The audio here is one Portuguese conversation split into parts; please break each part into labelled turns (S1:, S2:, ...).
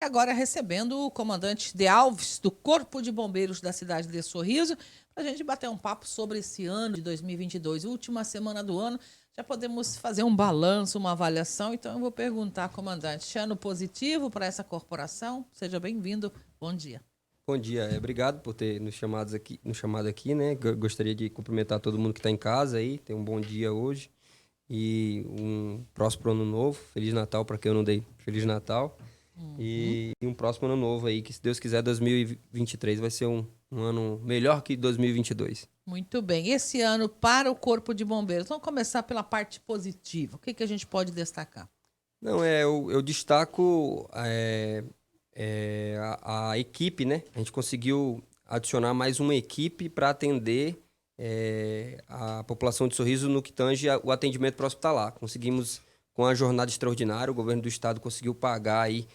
S1: E agora recebendo o comandante de Alves, do Corpo de Bombeiros da cidade de Sorriso, para a gente bater um papo sobre esse ano de 2022, última semana do ano. Já podemos fazer um balanço, uma avaliação. Então eu vou perguntar, comandante, ano positivo para essa corporação? Seja bem-vindo. Bom dia.
S2: Bom dia, obrigado por ter nos chamado aqui, né? Gostaria de cumprimentar todo mundo que está em casa aí, ter um bom dia hoje e um próximo ano novo. Feliz Natal para quem eu não dei Feliz Natal. E um próximo ano novo aí, que se Deus quiser 2023 vai ser um ano melhor que 2022.
S1: Muito bem. Esse ano para o Corpo de Bombeiros, vamos começar pela parte positiva. O que a gente pode destacar?
S2: Não, eu destaco a equipe, né? A gente conseguiu adicionar mais uma equipe para atender a população de Sorriso no que tange o atendimento pró-hospitalar. Conseguimos, com a jornada extraordinária, o governo do estado conseguiu pagar aí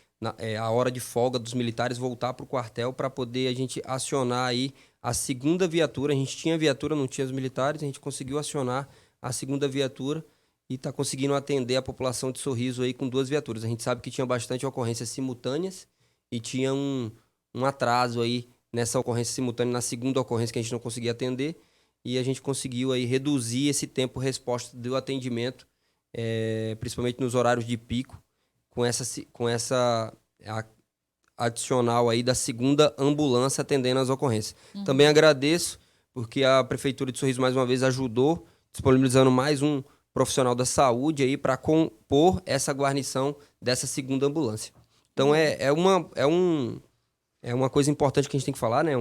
S2: a hora de folga dos militares, voltar para o quartel para poder a gente acionar aí a segunda viatura. A gente tinha viatura, não tinha os militares, a gente conseguiu acionar a segunda viatura e está conseguindo atender a população de Sorriso aí com 2 viaturas. A gente sabe que tinha bastante ocorrências simultâneas e tinha um atraso aí nessa ocorrência simultânea, na segunda ocorrência que a gente não conseguia atender, e a gente conseguiu aí reduzir esse tempo-resposta do atendimento, principalmente nos horários de pico, com essa adicional aí da segunda ambulância atendendo as ocorrências. Também agradeço, porque a Prefeitura de Sorriso mais uma vez ajudou, disponibilizando mais um profissional da saúde aí para compor essa guarnição dessa segunda ambulância. Então é uma coisa importante que a gente tem que falar, né?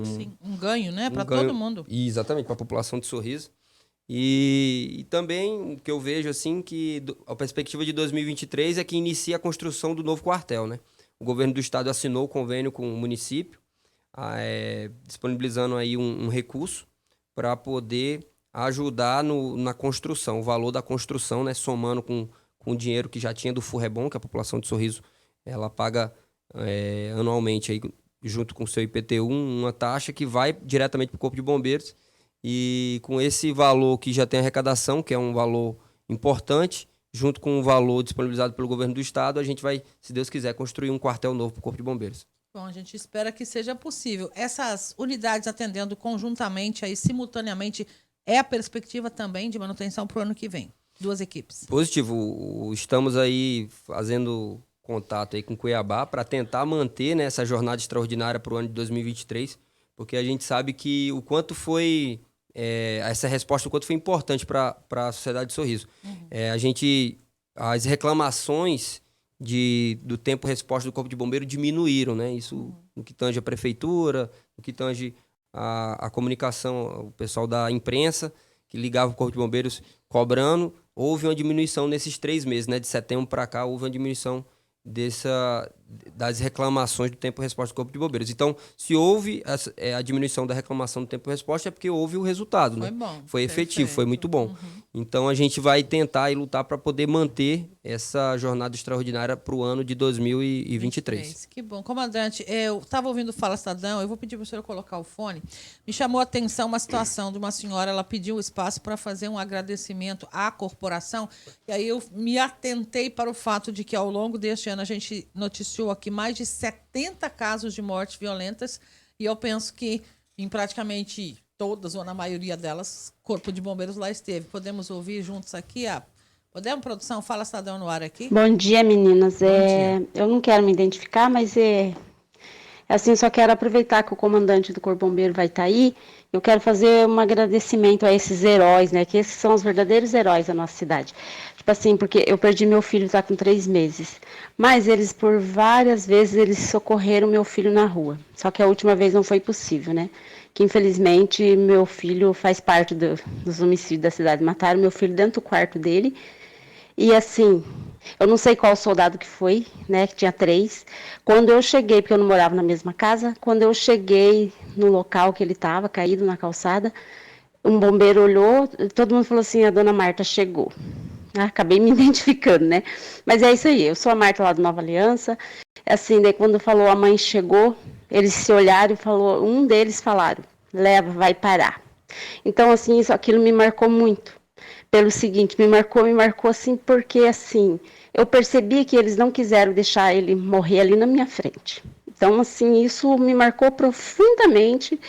S1: Sim, um ganho, né? Para todo mundo.
S2: Exatamente, para a população de Sorriso. E também o que eu vejo, assim, que a perspectiva de 2023 é que inicia a construção do novo quartel, né? O governo do estado assinou o convênio com o município, disponibilizando aí um recurso para poder ajudar na construção, o valor da construção, né? Somando com o dinheiro que já tinha do Furrebom, que a população de Sorriso ela paga anualmente, aí, junto com o seu IPTU, uma taxa que vai diretamente para o Corpo de Bombeiros. E com esse valor que já tem arrecadação, que é um valor importante, junto com o valor disponibilizado pelo governo do estado, a gente vai, se Deus quiser, construir um quartel novo para o Corpo de Bombeiros.
S1: Bom, a gente espera que seja possível. Essas unidades atendendo conjuntamente, aí, simultaneamente, é a perspectiva também de manutenção para o ano que vem? 2 equipes.
S2: Positivo. Estamos aí fazendo contato aí com Cuiabá para tentar manter, né, essa jornada extraordinária para o ano de 2023, porque a gente sabe que o quanto foi essa resposta, o quanto foi importante para a sociedade de Sorriso. As reclamações do tempo-resposta do Corpo de Bombeiro diminuíram, né? Isso no que tange a prefeitura, no que tange a comunicação, o pessoal da imprensa, que ligava o Corpo de Bombeiros cobrando, houve uma diminuição nesses 3 meses, né? De setembro para cá, houve uma diminuição das reclamações do tempo-resposta do Corpo de Bombeiros. Então, se houve a diminuição da reclamação do tempo-resposta, é porque houve o resultado,
S1: foi
S2: né?
S1: Bom,
S2: foi efetivo, foi muito bom. Então, a gente vai tentar e lutar para poder manter essa jornada extraordinária para o ano de 2023.
S1: Que bom. Comandante, eu estava ouvindo Fala Cidadão, eu vou pedir para o senhor colocar o fone. Me chamou a atenção uma situação de uma senhora, ela pediu espaço para fazer um agradecimento à corporação, e aí eu me atentei para o fato de que ao longo deste ano a gente noticiou aqui mais de 70 casos de mortes violentas, e eu penso que em praticamente todas, ou na maioria delas, Corpo de Bombeiros lá esteve. Podemos ouvir juntos aqui? Podemos, produção? Fala Cidadão no ar aqui.
S3: Bom dia, meninas.
S1: Bom dia.
S3: Eu não quero me identificar, mas assim, só quero aproveitar que o comandante do Corpo Bombeiro vai estar aí. Eu quero fazer um agradecimento a esses heróis, né? Que esses são os verdadeiros heróis da nossa cidade. Tipo assim, porque eu perdi meu filho, tá com 3 meses. Mas eles, por várias vezes, eles socorreram meu filho na rua. Só que a última vez não foi possível, né? Que infelizmente meu filho faz parte dos homicídios da cidade. Mataram meu filho dentro do quarto dele. E assim, eu não sei qual soldado que foi, né, que tinha 3. Quando eu cheguei, porque eu não morava na mesma casa, quando eu cheguei no local que ele estava, caído na calçada, um bombeiro olhou, todo mundo falou assim, a dona Marta chegou. Acabei me identificando, né? Mas é isso aí, eu sou a Marta lá do Nova Aliança. Assim, daí quando falou a mãe chegou, eles se olharam e um deles falaram, leva, vai parar. Então, assim, aquilo me marcou muito. pelo seguinte, me marcou assim, porque assim, eu percebi que eles não quiseram deixar ele morrer ali na minha frente. Então, assim, isso me marcou profundamente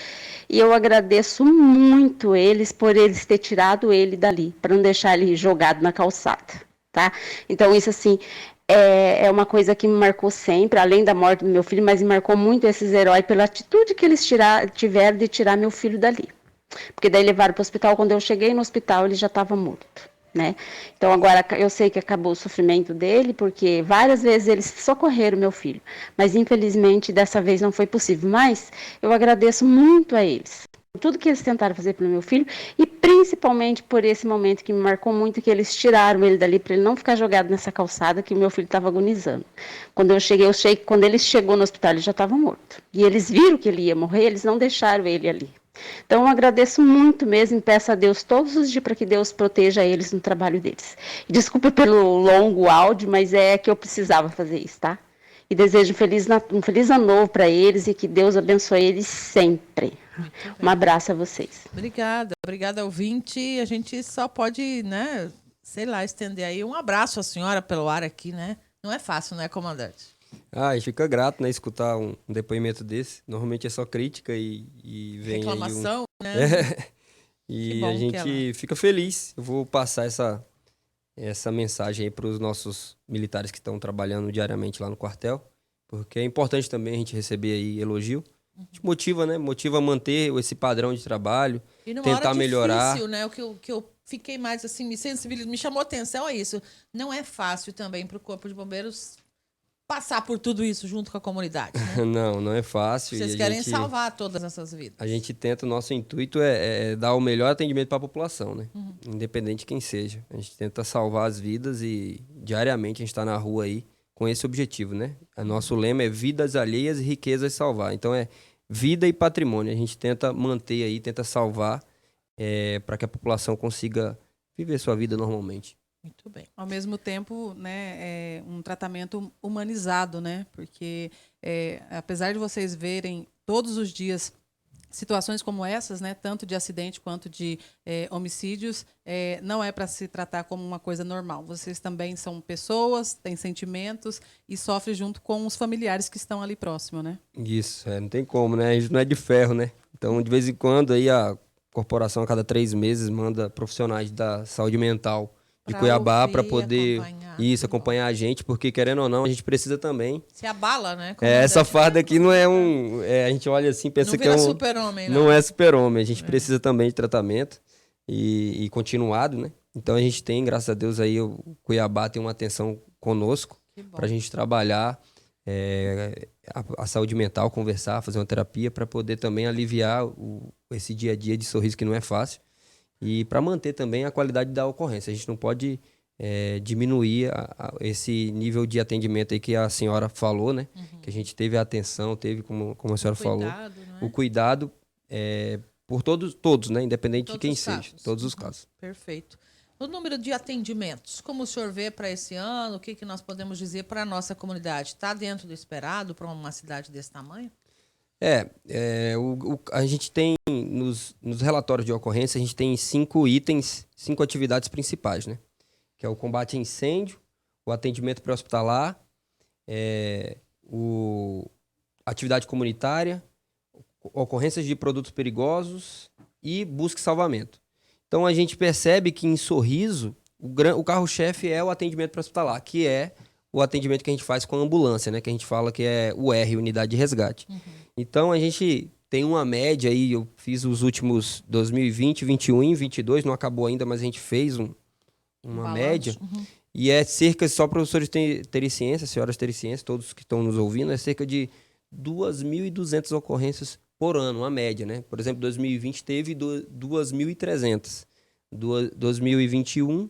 S3: e eu agradeço muito eles por eles ter tirado ele dali, para não deixar ele jogado na calçada, tá? Então, isso, assim, é uma coisa que me marcou sempre, além da morte do meu filho, mas me marcou muito esses heróis pela atitude que eles tiveram de tirar meu filho dali. Porque daí levaram para o hospital, quando eu cheguei no hospital ele já estava morto, né? Então agora eu sei que acabou o sofrimento dele, porque várias vezes eles socorreram meu filho, mas infelizmente dessa vez não foi possível. Mas eu agradeço muito a eles, por tudo que eles tentaram fazer pelo meu filho e principalmente por esse momento que me marcou muito, que eles tiraram ele dali para ele não ficar jogado nessa calçada que o meu filho estava agonizando. Quando eu cheguei, quando ele chegou no hospital ele já estava morto. E eles viram que ele ia morrer, eles não deixaram ele ali. Então, eu agradeço muito mesmo e peço a Deus todos os dias para que Deus proteja eles no trabalho deles. Desculpe pelo longo áudio, mas é que eu precisava fazer isso, tá? E desejo um feliz ano novo para eles e que Deus abençoe eles sempre. Um abraço a vocês.
S1: Obrigada, ouvinte. A gente só pode, né, sei lá, estender aí um abraço à senhora pelo ar aqui, né? Não é fácil, né, comandante?
S2: A gente fica grato, né, escutar um depoimento desse. Normalmente é só crítica e vem
S1: reclamação, né?
S2: E a gente fica feliz. Eu vou passar essa mensagem aí para os nossos militares que estão trabalhando diariamente lá no quartel, porque é importante também a gente receber aí elogio. A gente motiva, né? Motiva a manter esse padrão de trabalho,
S1: e numa
S2: tentar
S1: hora
S2: melhorar.
S1: difícil, né? O que eu fiquei mais assim, me chamou atenção é isso. Não é fácil também para o Corpo de Bombeiros passar por tudo isso junto com a comunidade, né?
S2: Não é fácil.
S1: Vocês querem salvar todas essas vidas.
S2: A gente tenta, o nosso intuito é dar o melhor atendimento para a população, né? Independente de quem seja. A gente tenta salvar as vidas e diariamente a gente está na rua aí com esse objetivo, né? O nosso lema é vidas alheias e riquezas salvar. Então é vida e patrimônio. A gente tenta manter aí, tenta salvar para que a população consiga viver sua vida normalmente.
S1: Muito bem.
S4: Ao mesmo tempo, né, é um tratamento humanizado, né? Porque apesar de vocês verem todos os dias situações como essas, né, tanto de acidente quanto de homicídios, não é para se tratar como uma coisa normal. Vocês também são pessoas, têm sentimentos e sofrem junto com os familiares que estão ali próximo, né?
S2: Isso, não tem como, né? A gente não é de ferro, né? Então, de vez em quando, aí a corporação, a cada 3 meses, manda profissionais da saúde mental de Cuiabá para poder acompanhar a gente, porque querendo ou não, a gente precisa também.
S1: Se abala, né?
S2: Essa farda aqui não é a gente olha assim, pensa que é
S1: super-homem,
S2: não é super-homem, a gente precisa também de tratamento e continuado, né? Então a gente tem, graças a Deus, aí o Cuiabá tem uma atenção conosco para a gente trabalhar a saúde mental, conversar, fazer uma terapia para poder também aliviar esse dia a dia de Sorriso que não é fácil. E para manter também a qualidade da ocorrência. A gente não pode diminuir esse nível de atendimento aí que a senhora falou, né? Que a gente teve a atenção, teve, como a senhora falou, o cuidado por todos, né? Independente de quem seja. Todos os casos.
S1: Perfeito. O número de atendimentos, como o senhor vê para esse ano, o que nós podemos dizer para a nossa comunidade? Está dentro do esperado para uma cidade desse tamanho?
S2: A gente tem, nos relatórios de ocorrência, a gente tem 5 itens, 5 atividades principais, né? Que é o combate a incêndio, o atendimento pré-hospitalar, atividade comunitária, ocorrências de produtos perigosos e busca e salvamento. Então, a gente percebe que em Sorriso, o carro-chefe é o atendimento pré-hospitalar, que é o atendimento que a gente faz com a ambulância, né? Que a gente fala que é o R, Unidade de Resgate. Então, a gente tem uma média aí, eu fiz os últimos 2020, 21 e 22, não acabou ainda, mas a gente fez uma média. E é cerca, só professores terem ciência, senhoras terem ciência, todos que estão nos ouvindo, é cerca de 2.200 ocorrências por ano, uma média, né? Por exemplo, 2020 teve 2.300. 2021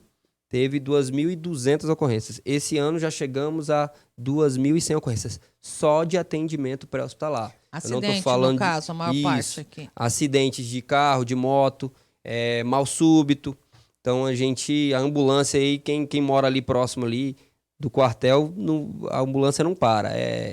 S2: teve 2.200 ocorrências. Esse ano já chegamos a 2.100 ocorrências, só de atendimento pré-hospitalar.
S1: Acidente, no caso, a maior parte aqui.
S2: Acidentes de carro, de moto, mal súbito. Então, a ambulância aí, quem mora ali próximo ali do quartel, a ambulância não para.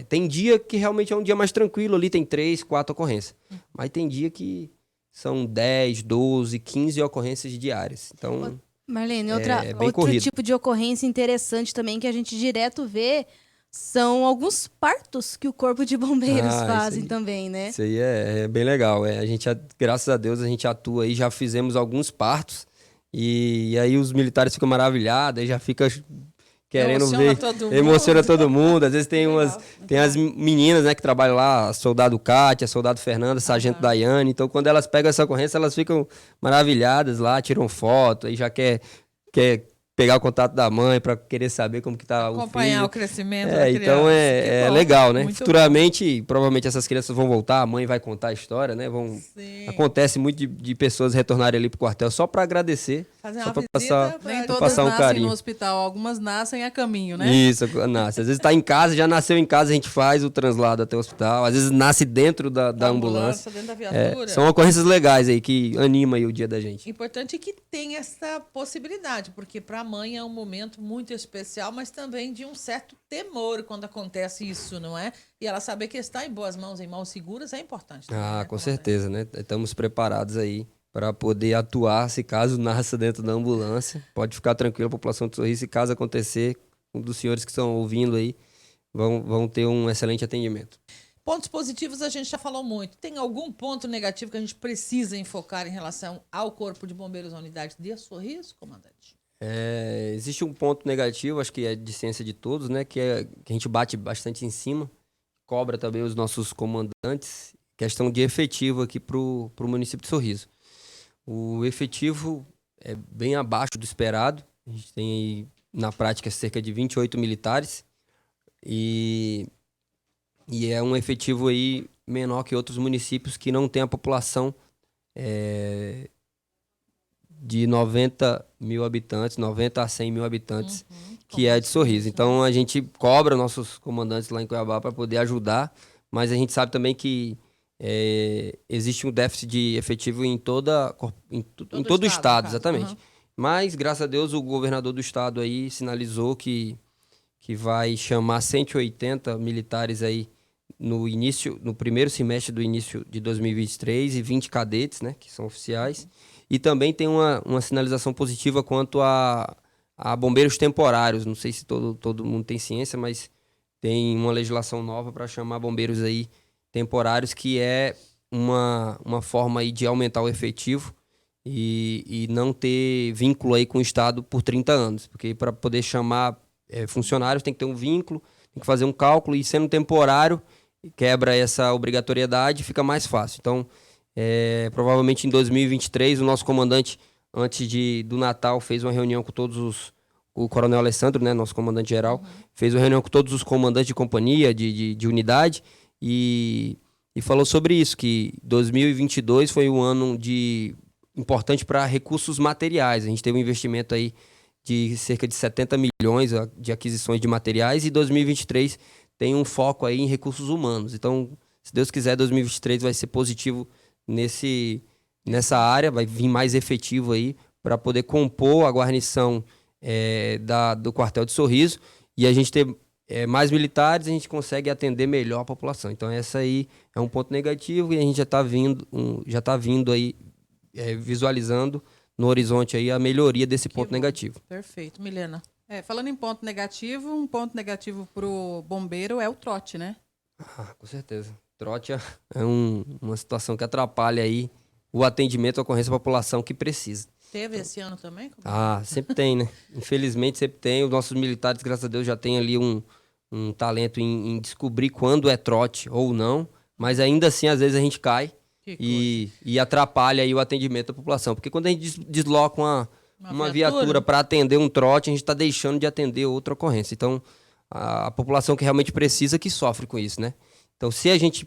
S2: Tem dia que realmente é um dia mais tranquilo, ali tem 3, 4 ocorrências. Mas tem dia que são 10, 12, 15 ocorrências diárias. Então...
S5: Marlene,
S2: bem
S5: outro
S2: corrido.
S5: tipo de ocorrência interessante também que a gente direto vê são alguns partos que o Corpo de Bombeiros
S2: isso
S5: fazem
S2: aí.
S5: também, né?
S2: Isso aí é bem legal. Graças a Deus, a gente atua aí, já fizemos alguns partos. E aí os militares ficam maravilhados, aí já fica querendo
S1: Emociona
S2: ver.
S1: todo mundo.
S2: Emociona todo mundo. Às vezes tem
S1: Legal,
S2: tem as meninas, né, que trabalham lá, a soldado Kátia, a soldado Fernanda, sargento Daiane. Então, quando elas pegam essa ocorrência, elas ficam maravilhadas lá, tiram foto, aí já quer pegar o contato da mãe para querer saber como que tá o
S1: Acompanhar
S2: filho.
S1: o crescimento da
S2: Então
S1: criança.
S2: é
S1: Que bom,
S2: legal, né?
S1: muito
S2: Futuramente, provavelmente essas crianças vão voltar, a mãe vai contar a história, né?
S1: Sim.
S2: Acontece muito de pessoas retornarem ali pro quartel só para agradecer,
S1: Fazer
S2: só
S1: uma
S2: para
S1: visita
S2: passar,
S1: pra-
S4: Nem
S1: pra
S4: todas
S2: passar um
S4: nascem
S2: carinho.
S4: no hospital, algumas nascem a caminho, né?
S2: Isso, nasce. Às vezes tá em casa, já nasceu em casa, a gente faz o translado até o hospital. Às vezes nasce dentro da ambulância.
S1: dentro da
S2: É,
S1: viatura.
S2: são ocorrências legais aí que animam aí o dia da gente.
S1: Importante que tenha essa possibilidade, porque para a mãe é um momento muito especial, mas também de um certo temor quando acontece isso, não é? E ela saber que está em boas mãos, em mãos seguras, é importante. Também, né,
S2: Com
S1: comandante?
S2: certeza, né? Estamos preparados aí para poder atuar se caso nasça dentro da ambulância. Pode ficar tranquilo, a população de Sorriso, se caso acontecer, um dos senhores que estão ouvindo aí vão ter um excelente atendimento.
S1: Pontos positivos a gente já falou muito. Tem algum ponto negativo que a gente precisa enfocar em relação ao Corpo de Bombeiros da unidade de Sorriso, comandante?
S2: Existe um ponto negativo, acho que é de ciência de todos, né? Que a gente bate bastante em cima, cobra também os nossos comandantes, questão de efetivo aqui para o município de Sorriso. O efetivo é bem abaixo do esperado. A gente tem aí, na prática, cerca de 28 militares e é um efetivo aí menor que outros municípios que não tem a população de 90 mil habitantes, 90 a 100 mil habitantes, que é de Sorriso. Então, a gente cobra nossos comandantes lá em Cuiabá para poder ajudar, mas a gente sabe também que existe um déficit de efetivo em todo o estado, exatamente. Mas, graças a Deus, o governador do estado aí sinalizou que vai chamar 180 militares aí no primeiro semestre do início de 2023 e 20 cadetes, né, que são oficiais. E também tem uma sinalização positiva quanto a bombeiros temporários. Não sei se todo mundo tem ciência, mas tem uma legislação nova para chamar bombeiros aí temporários, que é uma forma aí de aumentar o efetivo e não ter vínculo aí com o Estado por 30 anos. Porque para poder chamar funcionários tem que ter um vínculo, tem que fazer um cálculo, e sendo temporário, quebra essa obrigatoriedade e fica mais fácil. Então, provavelmente em 2023, o nosso comandante, antes do Natal, fez uma reunião com todos o coronel Alessandro, né, nosso comandante geral, fez uma reunião com todos os comandantes de companhia, de unidade, e falou sobre isso, que 2022 foi um ano importante para recursos materiais. A gente teve um investimento aí de cerca de 70 milhões de aquisições de materiais, e 2023 tem um foco aí em recursos humanos. Então, se Deus quiser, 2023 vai ser positivo nessa área, vai vir mais efetivo aí para poder compor a guarnição do quartel de Sorriso, e a gente ter mais militares, a gente consegue atender melhor a população. Então, essa aí é um ponto negativo, e a gente já está vindo aí visualizando no horizonte aí a melhoria desse ponto negativo.
S1: Perfeito. Milena?
S4: Falando em ponto negativo, um ponto negativo para o bombeiro é o trote, né?
S2: Com certeza. Trote é uma situação que atrapalha aí o atendimento à ocorrência da população que precisa.
S1: Teve esse ano também?
S2: Sempre tem, né? Infelizmente sempre tem. Os nossos militares, graças a Deus, já têm ali um talento em descobrir quando é trote ou não, mas ainda assim, às vezes, a gente cai e atrapalha aí o atendimento da população. Porque quando a gente desloca uma viatura para atender um trote, a gente está deixando de atender outra ocorrência. Então, a população que realmente precisa que sofre com isso, né? Então, se a gente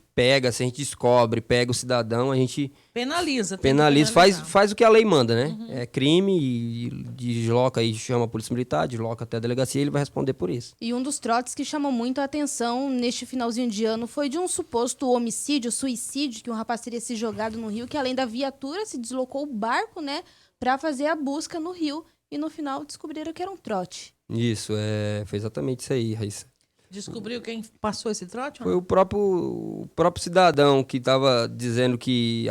S2: descobre, pega o cidadão, a gente
S1: penaliza,
S2: faz o que a lei manda, né? É crime, e desloca e chama a polícia militar, desloca até a delegacia, e ele vai responder por isso.
S5: E um dos trotes que chamou muito a atenção neste finalzinho de ano foi de um suposto homicídio, suicídio, que um rapaz teria se jogado no rio, que além da viatura se deslocou o barco, né, para fazer a busca no rio, e no final descobriram que era um trote.
S2: Isso, foi exatamente isso aí, Raíssa.
S1: Descobriu quem passou esse trote?
S2: Foi o próprio cidadão que estava dizendo que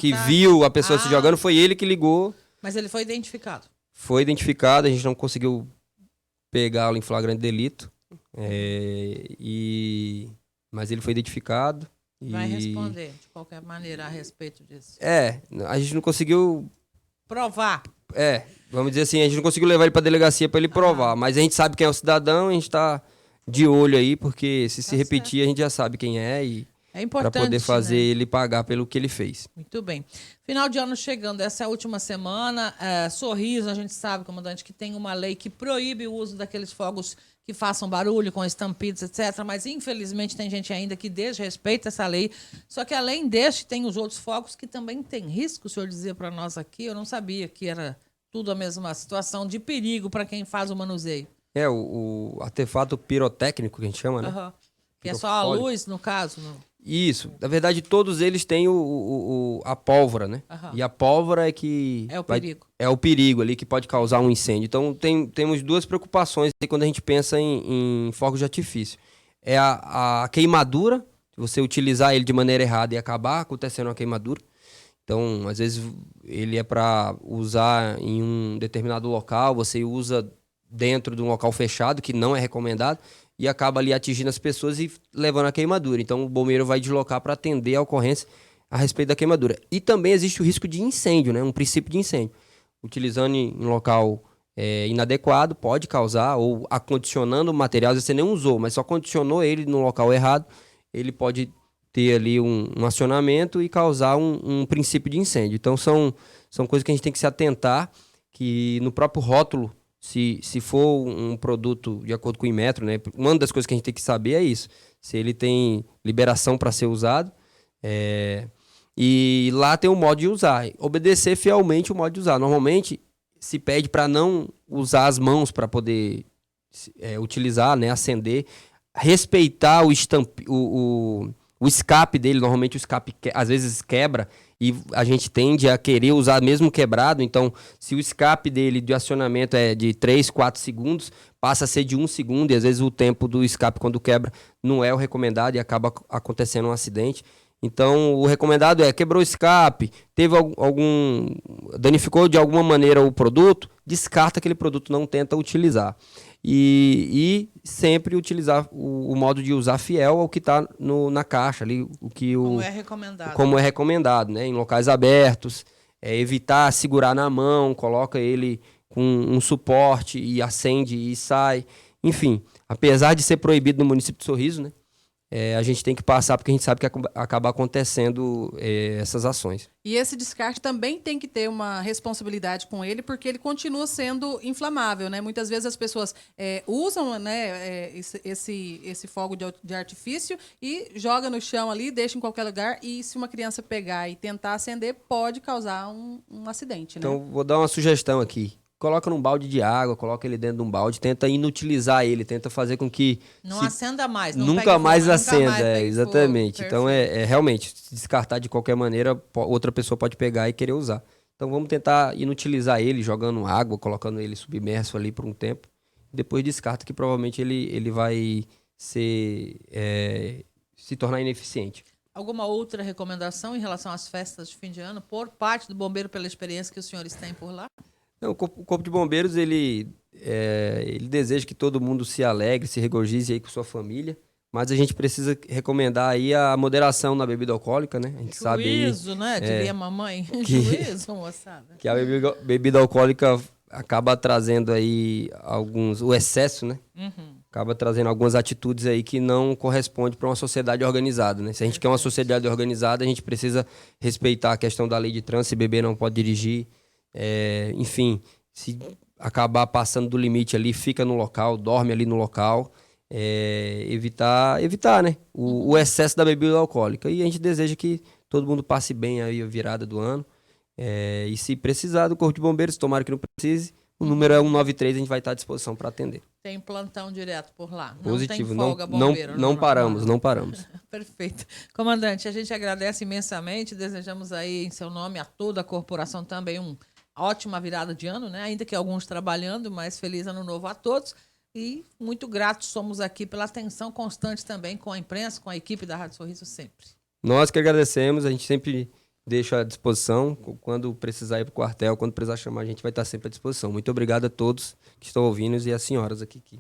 S2: que
S1: matar?
S2: viu a pessoa se jogando, foi ele que ligou.
S1: Mas ele foi identificado?
S2: Foi identificado, a gente não conseguiu pegá-lo em flagrante delito, mas ele foi identificado.
S1: Vai responder de qualquer maneira a respeito disso.
S2: A gente não conseguiu...
S1: Provar.
S2: Vamos dizer assim, a gente não conseguiu levar ele para delegacia para ele provar, mas a gente sabe quem é o cidadão, a gente está de olho aí, porque se repetir, a gente já sabe quem é e
S1: é importante,
S2: para poder fazer
S1: né?
S2: ele pagar pelo que ele fez.
S1: Muito bem. Final de ano chegando, essa é a última semana. Sorriso, a gente sabe, comandante, que tem uma lei que proíbe o uso daqueles fogos que façam barulho, com estampidos, etc. Mas, infelizmente, tem gente ainda que desrespeita essa lei. Só que, além deste, tem os outros fogos que também têm risco. O senhor dizia para nós aqui, eu não sabia que era tudo a mesma situação de perigo para quem faz o manuseio.
S2: O artefato pirotécnico, que a gente chama, né?
S1: Uhum. Que é só a luz, no caso?
S2: Isso. Na verdade, todos eles têm a pólvora, né?
S1: Uhum.
S2: E a pólvora é que...
S1: É o perigo.
S2: É o perigo ali que pode causar um incêndio. Então, temos duas preocupações aí quando a gente pensa em fogos de artifício. É a queimadura, você utilizar ele de maneira errada e acabar acontecendo uma queimadura. Então, às vezes, ele é para usar em um determinado local, você usa dentro de um local fechado, que não é recomendado, e acaba ali atingindo as pessoas e levando a queimadura. Então, o bombeiro vai deslocar para atender a ocorrência a respeito da queimadura. E também existe o risco de incêndio, né? Um princípio de incêndio. Utilizando em local inadequado, pode causar, ou acondicionando o material, você nem usou, mas só condicionou ele no local errado, ele pode ter ali um acionamento e causar um princípio de incêndio. Então, são coisas que a gente tem que se atentar, que no próprio rótulo, se for um produto de acordo com o Inmetro, né? Uma das coisas que a gente tem que saber é isso. Se ele tem liberação para ser usado. E lá tem o modo de usar. Obedecer fielmente o modo de usar. Normalmente se pede para não usar as mãos para poder utilizar, né? Acender. Respeitar o escape dele. Normalmente o escape às vezes quebra. E a gente tende a querer usar mesmo quebrado. Então, se o escape dele de acionamento é de 3, 4 segundos, passa a ser de 1 segundo. E às vezes o tempo do escape, quando quebra, não é o recomendado e acaba acontecendo um acidente. Então, o recomendado quebrou o escape, teve danificou de alguma maneira o produto, descarta aquele produto, não tenta utilizar. E sempre utilizar o modo de usar fiel ao que está na caixa ali,
S1: como é recomendado.
S2: Como é recomendado, né? Em locais abertos, evitar segurar na mão, coloca ele com um suporte e acende e sai. Enfim, apesar de ser proibido no município de Sorriso, né? A gente tem que passar porque a gente sabe que acaba acontecendo essas ações.
S4: E esse descarte também tem que ter uma responsabilidade com ele, porque ele continua sendo inflamável, né? Muitas vezes as pessoas usam, né, esse fogo de artifício e joga no chão ali, deixa em qualquer lugar, e se uma criança pegar e tentar acender, pode causar um acidente, né?
S2: Então, vou dar uma sugestão aqui. Coloca num balde de água, coloca ele dentro de um balde, tenta inutilizar ele, tenta fazer com que...
S1: Não acenda mais.
S2: Nunca mais acenda, exatamente.
S1: Fogo,
S2: então, realmente, se descartar de qualquer maneira, outra pessoa pode pegar e querer usar. Então, vamos tentar inutilizar ele, jogando água, colocando ele submerso ali por um tempo. Depois descarta, que provavelmente ele vai se tornar ineficiente.
S1: Alguma outra recomendação em relação às festas de fim de ano, por parte do bombeiro, pela experiência que os senhores têm por lá?
S2: Não, o Corpo de Bombeiros, ele deseja que todo mundo se alegre, se regozije aí com sua família, mas a gente precisa recomendar aí a moderação na bebida alcoólica, né? A gente sabe aí...
S1: Juízo, né? Diria a mamãe. Juízo, moçada.
S2: Que a bebida alcoólica acaba trazendo aí o excesso, né?
S1: Uhum.
S2: Acaba trazendo algumas atitudes aí que não correspondem para uma sociedade organizada, né? Se a gente quer uma sociedade organizada, a gente precisa respeitar a questão da lei de trânsito, se beber não pode dirigir. Enfim, se acabar passando do limite ali, fica no local, dorme ali no local, evitar, né, o excesso da bebida alcoólica. E a gente deseja que todo mundo passe bem aí a virada do ano. E se precisar do Corpo de Bombeiros, tomara que não precise, o número é 193, a gente vai estar à disposição para atender.
S1: Tem plantão direto por lá.
S2: Positivo,
S1: não tem folga, bombeiro.
S2: Não paramos.
S1: Perfeito. Comandante, a gente agradece imensamente, desejamos aí em seu nome a toda a corporação também ótima virada de ano, né? Ainda que alguns trabalhando, mas feliz ano novo a todos. E muito gratos somos aqui pela atenção constante também com a imprensa, com a equipe da Rádio Sorriso sempre.
S2: Nós que agradecemos, a gente sempre deixo à disposição. Quando precisar ir para o quartel, quando precisar chamar, a gente vai estar sempre à disposição. Muito obrigado a todos que estão ouvindo e às senhoras aqui.